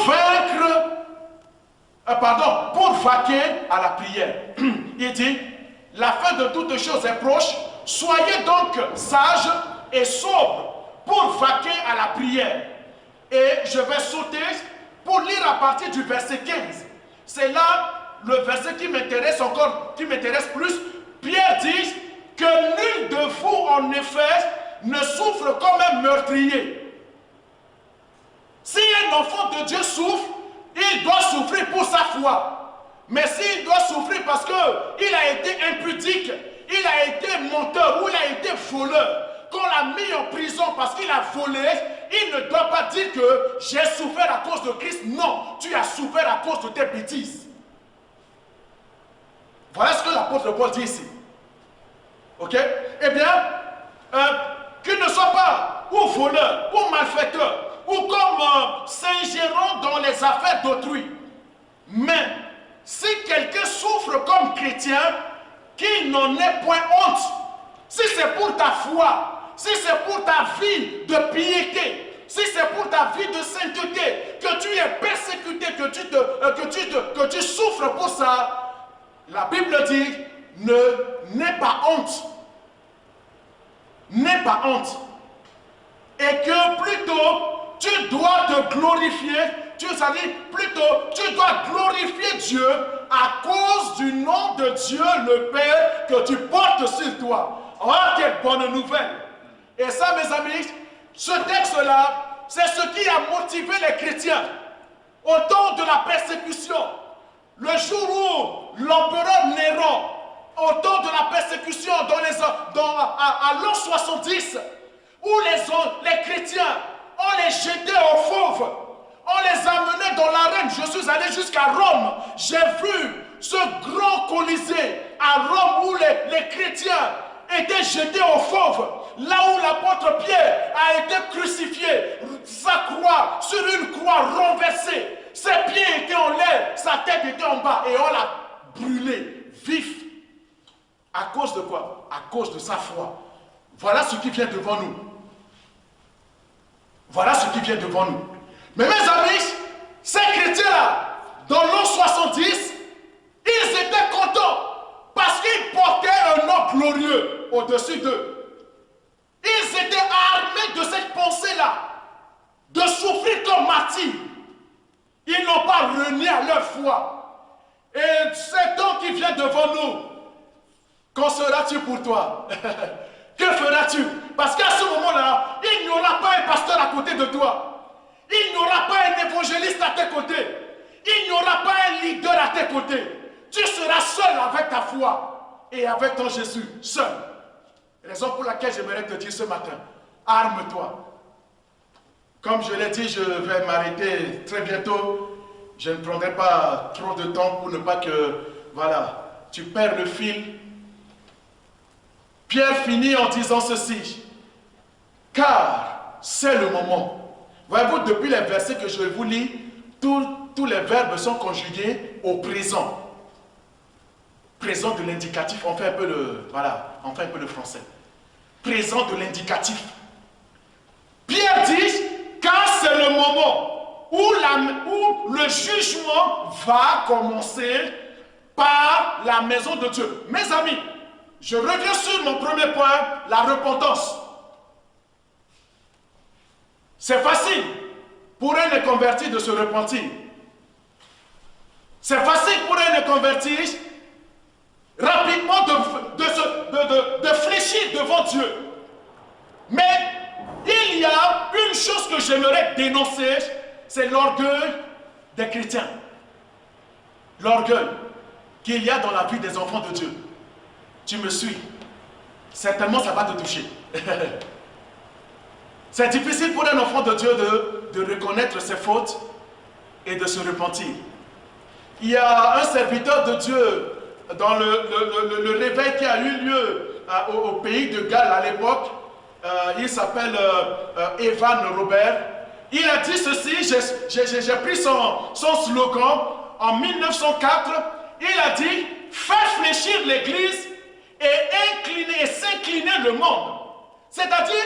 vaquer à la prière. Il dit, la fin de toutes choses est proche, soyez donc sages et sobres pour vaquer à la prière. Et je vais sauter pour lire à partir du verset 15. C'est là le verset qui m'intéresse encore, qui m'intéresse plus. Pierre dit que nul de vous en effet ne souffre comme un meurtrier. Si un enfant de Dieu souffre, il doit souffrir pour sa foi. Mais s'il doit souffrir parce qu'il a été impudique, il a été menteur ou il a été voleur, qu'on l'a mis en prison parce qu'il a volé, il ne doit pas dire que j'ai souffert à cause de Christ. Non, tu as souffert à cause de tes bêtises. Voilà ce que l'apôtre Paul dit ici. Ok? Eh bien, qu'il ne soit pas ou voleur, ou malfaiteur, ou comme s'ingérant dans les affaires d'autrui. Mais si quelqu'un souffre comme chrétien, qu'il n'en ait point honte. Si c'est pour ta foi, si c'est pour ta vie de piété, si c'est pour ta vie de sainteté, que tu es persécuté, que tu souffres pour ça, la Bible dit, n'aie pas honte. N'aie pas honte. Et que plutôt, tu dois te glorifier, plutôt, tu dois glorifier Dieu à cause du nom de Dieu le Père que tu portes sur toi. Oh, quelle bonne nouvelle! Et ça, mes amis, ce texte-là, c'est ce qui a motivé les chrétiens au temps de la persécution. Le jour où l'empereur Néron, au temps de la persécution à l'an 70, où les chrétiens, on les jetait aux fauves, on les amenait dans l'arène. Je suis allé jusqu'à Rome, j'ai vu ce grand colisée à Rome où les chrétiens étaient jetés aux fauves, là où l'apôtre Pierre a été crucifié, sa croix sur une croix renversée, ses pieds étaient en l'air, sa tête était en bas et on l'a brûlé vif. À cause de quoi? À cause de sa foi. Voilà ce qui vient devant nous. Voilà ce qui vient devant nous. Mais mes amis, ces chrétiens-là, dans l'an 70, ils étaient contents parce qu'ils portaient un nom glorieux au-dessus d'eux. Ils étaient armés de cette pensée-là, de souffrir comme martyrs. Ils n'ont pas renié à leur foi. Et cet temps qui vient devant nous, qu'en seras-tu pour toi? Que feras-tu? Parce qu'à ce moment-là, il n'y aura pas un pasteur à côté de toi. Il n'y aura pas un évangéliste à tes côtés. Il n'y aura pas un leader à tes côtés. Tu seras seul avec ta foi et avec ton Jésus, seul. Raison pour laquelle j'aimerais te dire ce matin, arme-toi. Comme je l'ai dit, je vais m'arrêter très bientôt. Je ne prendrai pas trop de temps pour ne pas que, voilà, tu perds le fil. Pierre finit en disant ceci, car c'est le moment. Voyez-vous, depuis les versets que je vous lis, tous les verbes sont conjugués au présent. Présent de l'indicatif, on fait un peu le français. Présent de l'indicatif. Pierre dit, car c'est le moment où le jugement va commencer par la maison de Dieu. Mes amis, je reviens sur mon premier point, la repentance. C'est facile pour un inconverti de se repentir. C'est facile pour un inconverti rapidement de fléchir devant Dieu. Mais il y a une chose que j'aimerais dénoncer, c'est l'orgueil des chrétiens. L'orgueil qu'il y a dans la vie des enfants de Dieu. Tu me suis. Certainement, ça va te toucher. C'est difficile pour un enfant de Dieu de reconnaître ses fautes et de se repentir. Il y a un serviteur de Dieu dans le réveil qui a eu lieu au pays de Galles à l'époque. Il s'appelle Evan Robert. Il a dit ceci, j'ai pris son slogan en 1904. Il a dit « Faire fléchir l'Église et s'incliner le monde ». C'est-à-dire,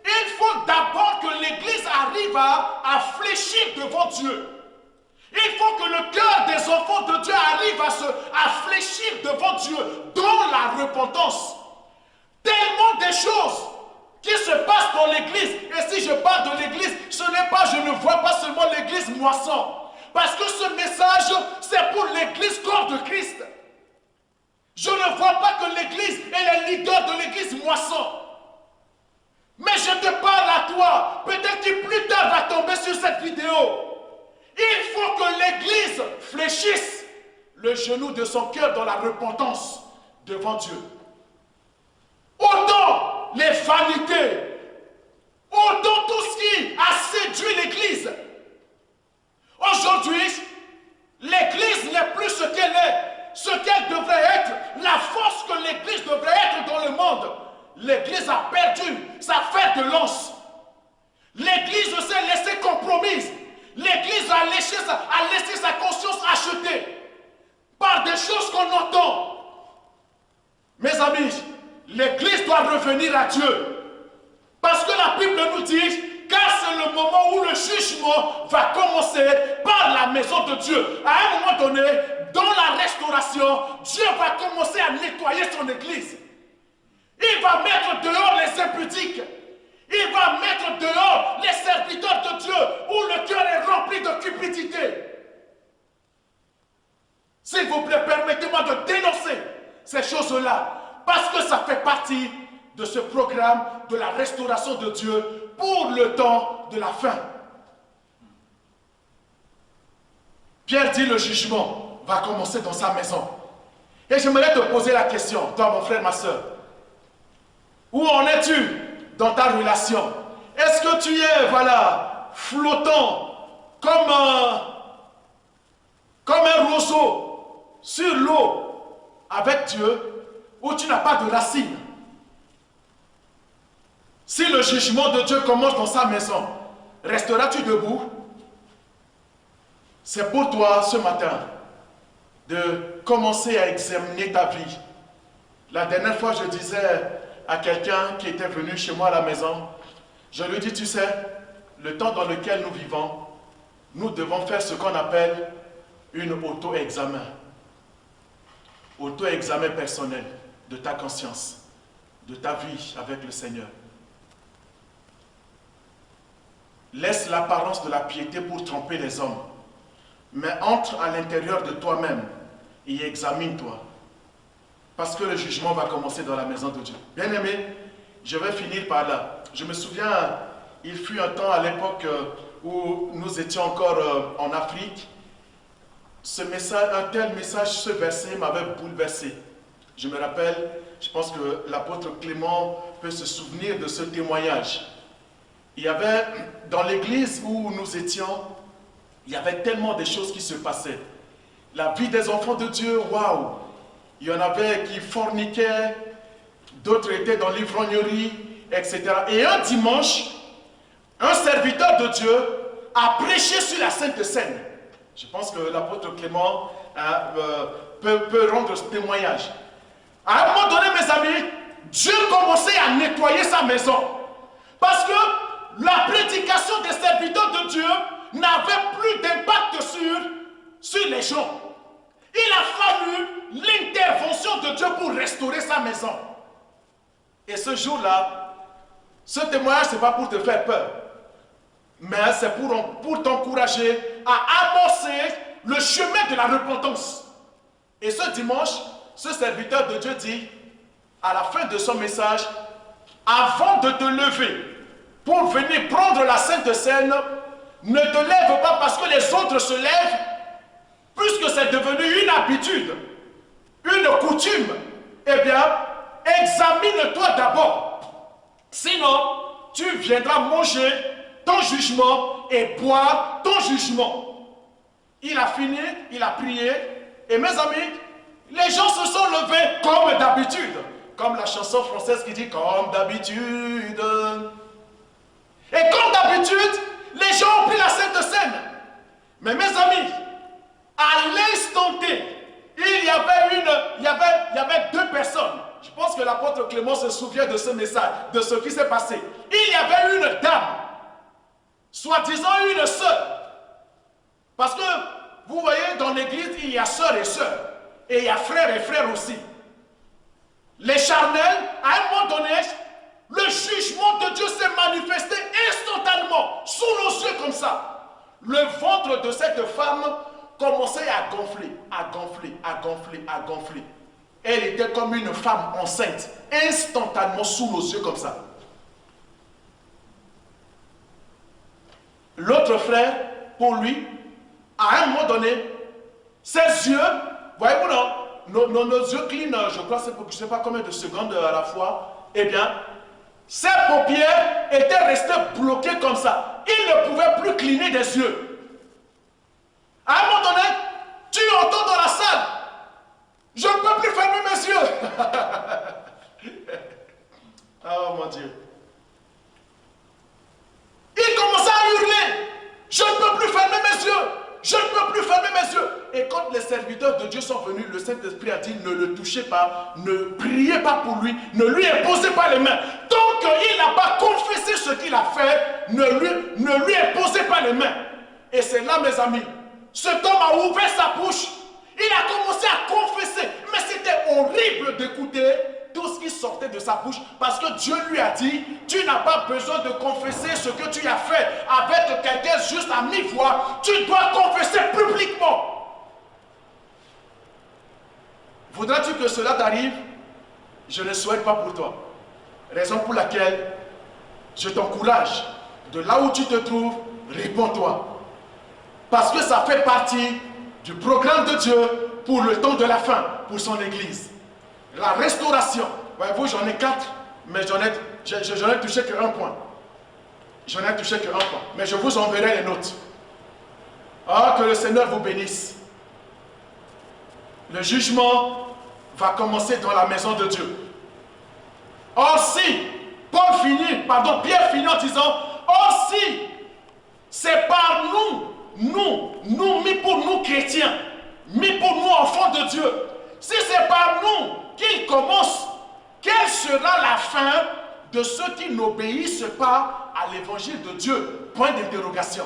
il faut d'abord que l'Église arrive à fléchir devant Dieu. Il faut que le cœur des enfants de Dieu arrive à fléchir devant Dieu dans la repentance. Tellement de choses qui se passent dans l'Église. Et si je parle de l'Église, je ne vois pas seulement l'Église moisson. Parce que ce message, c'est pour l'Église corps de Christ. Je ne vois pas que l'Église et les leaders de l'Église moisson. Mais je te parle à toi, peut-être que plus tard va tomber sur cette vidéo. Il faut que l'Église fléchisse. le genou de son cœur dans la repentance devant Dieu. Autant les vanités, autant tout ce qui a séduit l'Église. Aujourd'hui, l'Église n'est plus ce qu'elle est, ce qu'elle devrait être, la force que l'Église devrait être dans le monde. L'Église a perdu sa fer de lance. L'Église s'est laissée compromise. L'Église a laissé sa conscience achetée par des choses qu'on entend. Mes amis, l'Église doit revenir à Dieu. Parce que la Bible nous dit, car c'est le moment où le jugement va commencer par la maison de Dieu. À un moment donné, dans la restauration, Dieu va commencer à nettoyer son Église. Il va mettre dehors les impudiques. Il va mettre dehors les serviteurs de Dieu où le cœur est rempli de cupidité. S'il vous plaît, permettez-moi de dénoncer ces choses-là. Parce que ça fait partie de ce programme de la restauration de Dieu pour le temps de la fin. Pierre dit le jugement va commencer dans sa maison. Et j'aimerais te poser la question, toi mon frère, ma soeur. Où en es-tu dans ta relation? Est-ce que tu es, voilà, flottant comme un roseau sur l'eau avec Dieu, ou tu n'as pas de racines? Si le jugement de Dieu commence dans sa maison, resteras-tu debout? C'est pour toi ce matin de commencer à examiner ta vie. La dernière fois, je disais à quelqu'un qui était venu chez moi à la maison, je lui dis, tu sais, le temps dans lequel nous vivons, nous devons faire ce qu'on appelle une auto-examen. Auto-examen personnel de ta conscience, de ta vie avec le Seigneur. Laisse l'apparence de la piété pour tromper les hommes, mais entre à l'intérieur de toi-même et examine-toi. Parce que le jugement va commencer dans la maison de Dieu. Bien-aimé, je vais finir par là. Je me souviens, il fut un temps à l'époque où nous étions encore en Afrique. Ce message, un tel message, ce verset m'avait bouleversé. Je me rappelle, je pense que l'apôtre Clément peut se souvenir de ce témoignage. Il y avait, dans l'église où nous étions, il y avait tellement de choses qui se passaient. La vie des enfants de Dieu, waouh! Il y en avait qui forniquaient, d'autres étaient dans l'ivrognerie, etc. Et un dimanche, un serviteur de Dieu a prêché sur la Sainte Seine. Je pense que l'apôtre Clément peut rendre ce témoignage. À un moment donné, mes amis, Dieu commençait à nettoyer sa maison. Parce que la prédication des serviteurs de Dieu n'avait plus d'impact sur les gens. Il a fallu l'intervention de Dieu pour restaurer sa maison. Et ce jour-là, ce témoignage, ce n'est pas pour te faire peur, mais c'est pour t'encourager à amorcer le chemin de la repentance. Et ce dimanche, ce serviteur de Dieu dit, à la fin de son message, avant de te lever pour venir prendre la Sainte Seine, ne te lève pas parce que les autres se lèvent, puisque c'est devenu une habitude, une coutume. Eh bien, examine-toi d'abord. Sinon, tu viendras manger ton jugement et boire ton jugement. Il a fini, il a prié, et mes amis, les gens se sont levés comme d'habitude. Comme la chanson française qui dit « comme d'habitude ». Et comme d'habitude, les gens ont pris la Sainte Seine. Mais mes amis, à l'instant T, il y avait deux personnes. Je pense que l'apôtre Clément se souvient de ce message, de ce qui s'est passé. Il y avait une dame, soi-disant une sœur. Parce que, vous voyez, dans l'église, il y a sœurs et sœurs. Et il y a frères et frères aussi. Les charnels, à un moment donné, le jugement de Dieu s'est manifesté instantanément, sous nos yeux comme ça. Le ventre de cette femme commençait à gonfler, à gonfler, à gonfler, à gonfler. Elle était comme une femme enceinte, instantanément sous nos yeux comme ça. L'autre frère, pour lui, à un moment donné, ses yeux voyez-vous, non, nos yeux clignent, je crois, je ne sais pas combien de secondes à la fois. Eh bien, ses paupières étaient restées bloquées comme ça. Il ne pouvait plus cligner des yeux. À un moment donné, tu entends dans la salle, je ne peux plus fermer mes yeux. Oh mon Dieu. Il commençait à hurler, je ne peux plus fermer mes yeux. Je ne peux plus fermer mes yeux. Et quand les serviteurs de Dieu sont venus, le Saint-Esprit a dit, ne le touchez pas, ne priez pas pour lui, ne lui imposez pas les mains. Tant qu'il n'a pas confessé ce qu'il a fait, ne lui imposez pas les mains. Et c'est là, mes amis, cet homme a ouvert sa bouche. Il a commencé à confesser. Mais c'était horrible d'écouter tout ce qui sortait de sa bouche. Parce que Dieu lui a dit, tu n'as pas besoin de confesser ce que tu as fait avec quelqu'un juste à mi-voix. Tu dois confesser publiquement. Voudras-tu que cela t'arrive? Je ne le souhaite pas pour toi. Raison pour laquelle je t'encourage. De là où tu te trouves, réponds-toi. Parce que ça fait partie du programme de Dieu pour le temps de la fin, pour son Église. La restauration. Voyez-vous, j'en ai 4, mais j'en ai touché qu'un point. J'en ai touché qu'un point. Mais je vous enverrai les notes. Ah, que le Seigneur vous bénisse. Le jugement va commencer dans la maison de Dieu. Or si, Pierre finit en disant, or si, c'est par nous, mis pour nous chrétiens, mis pour nous enfants de Dieu, si c'est par nous qu'il commence, quelle sera la fin de ceux qui n'obéissent pas à l'évangile de Dieu? Point d'interrogation.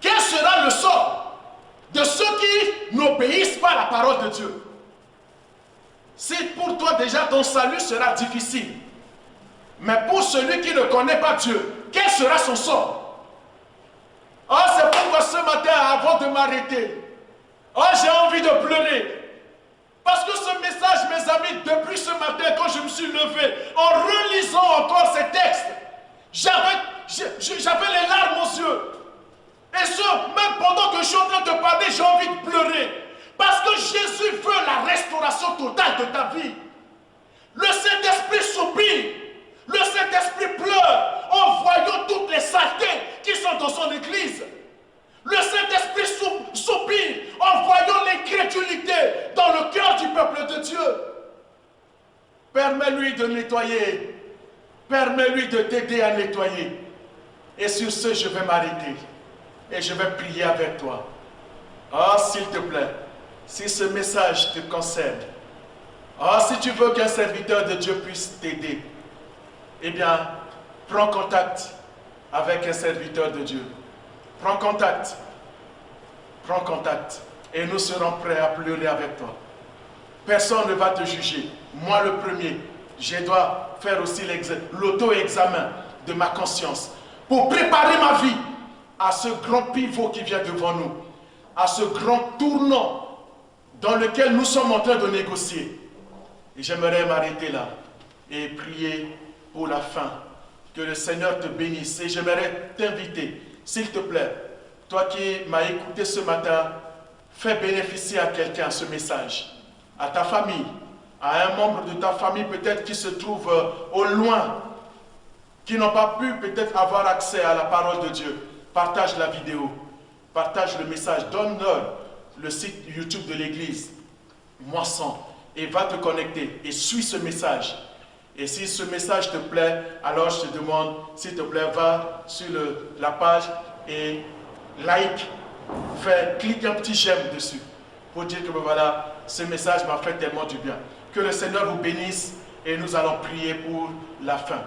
Quel sera le sort de ceux qui n'obéissent pas à la parole de Dieu? Si pour toi déjà ton salut sera difficile, mais pour celui qui ne connaît pas Dieu, quel sera son sort? Oh, c'est pourquoi ce matin, avant de m'arrêter, oh, j'ai envie de pleurer. Parce que ce message, mes amis, depuis ce matin, quand je me suis levé, en relisant encore ces textes, j'avais les larmes aux yeux. Et ce, même pendant que je suis en train de parler, j'ai envie de pleurer. Parce que Jésus veut la restauration totale de ta vie. Le Saint-Esprit soupire. Le Saint-Esprit pleure en voyant toutes les saletés qui sont dans son Église. Le Saint-Esprit soupire en voyant l'incrédulité dans le cœur du peuple de Dieu. Permets-lui de nettoyer. Permets-lui de t'aider à nettoyer. Et sur ce, je vais m'arrêter. Et je vais prier avec toi. Ah, s'il te plaît, si ce message te concerne, ah, si tu veux qu'un serviteur de Dieu puisse t'aider, eh bien, prends contact avec un serviteur de Dieu. Prends contact. Prends contact. Et nous serons prêts à pleurer avec toi. Personne ne va te juger. Moi le premier, je dois faire aussi l'auto-examen de ma conscience pour préparer ma vie à ce grand pivot qui vient devant nous, à ce grand tournant dans lequel nous sommes en train de négocier. Et j'aimerais m'arrêter là et prier pour la fin. Que le Seigneur te bénisse. Et j'aimerais t'inviter, s'il te plaît, toi qui m'as écouté ce matin, fais bénéficier à quelqu'un ce message, à ta famille, à un membre de ta famille peut-être qui se trouve au loin, qui n'ont pas pu peut-être avoir accès à la parole de Dieu. Partage la vidéo, partage le message, donne-leur le site YouTube de l'église, Moisson, et va te connecter et suis ce message. Et si ce message te plaît, alors je te demande, s'il te plaît, va sur la page et like, clique un petit j'aime dessus pour dire que voilà, ce message m'a fait tellement du bien. Que le Seigneur vous bénisse et nous allons prier pour la fin.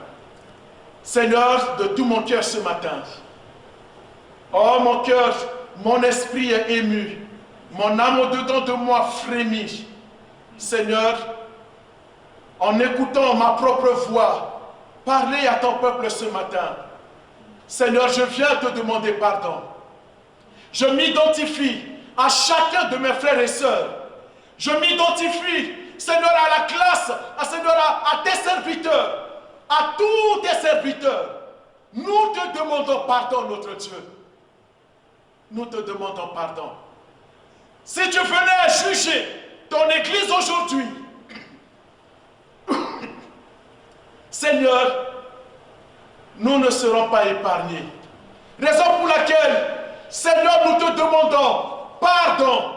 Seigneur, de tout mon cœur ce matin, oh mon cœur, mon esprit est ému, mon âme au-dedans de moi frémit. Seigneur, en écoutant ma propre voix, parler à ton peuple ce matin. Seigneur, je viens te demander pardon. Je m'identifie à chacun de mes frères et sœurs. Je m'identifie, Seigneur, à la classe, à tes serviteurs, à tous tes serviteurs. Nous te demandons pardon, notre Dieu. Nous te demandons pardon. Si tu venais juger ton église aujourd'hui, Seigneur, nous ne serons pas épargnés. Raison pour laquelle, Seigneur, nous te demandons pardon.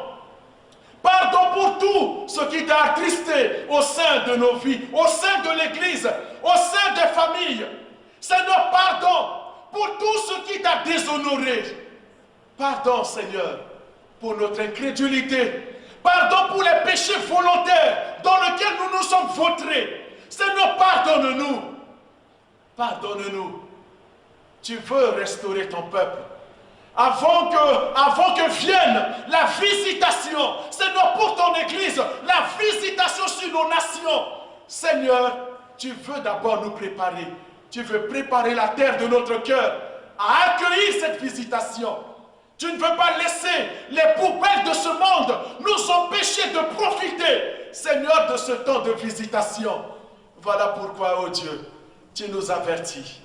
Pardon pour tout ce qui t'a attristé au sein de nos vies, au sein de l'église, au sein des familles. Seigneur, pardon pour tout ce qui t'a déshonoré. Pardon, Seigneur, pour notre incrédulité. Pardon pour les péchés volontaires dans lesquels nous nous sommes vautrés. Seigneur, pardonne-nous. Pardonne-nous. Tu veux restaurer ton peuple. Avant que vienne la visitation, Seigneur, pour ton église, la visitation sur nos nations. Seigneur, tu veux d'abord nous préparer. Tu veux préparer la terre de notre cœur à accueillir cette visitation. Tu ne veux pas laisser les poubelles de ce monde nous empêcher de profiter, Seigneur, de ce temps de visitation. Voilà pourquoi, oh Dieu, tu nous avertis.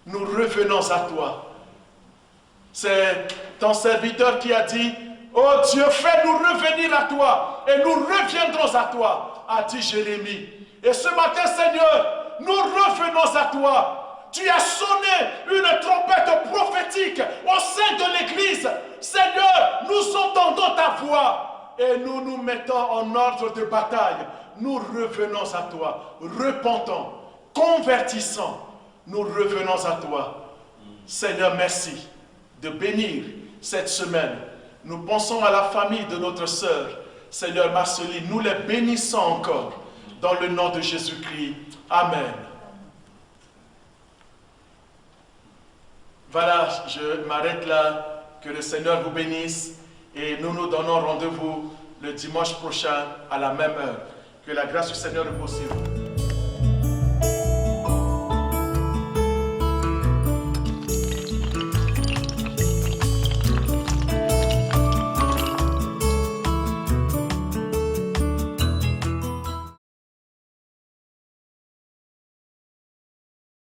Nous revenons à toi. C'est ton serviteur qui a dit, oh Dieu, fais-nous revenir à toi et nous reviendrons à toi, a dit Jérémie. Et ce matin, Seigneur, nous revenons à toi. Tu as sonné une trompette prophétique au sein de l'église. Seigneur, nous entendons ta voix et nous nous mettons en ordre de bataille. Nous revenons à toi, repentons, convertissant. Nous revenons à toi. Seigneur, merci de bénir cette semaine. Nous pensons à la famille de notre sœur, Seigneur Marceline. Nous les bénissons encore dans le nom de Jésus-Christ. Amen. Voilà, je m'arrête là. Que le Seigneur vous bénisse et nous nous donnons rendez-vous le dimanche prochain à la même heure. Que la grâce du Seigneur repose sur vous.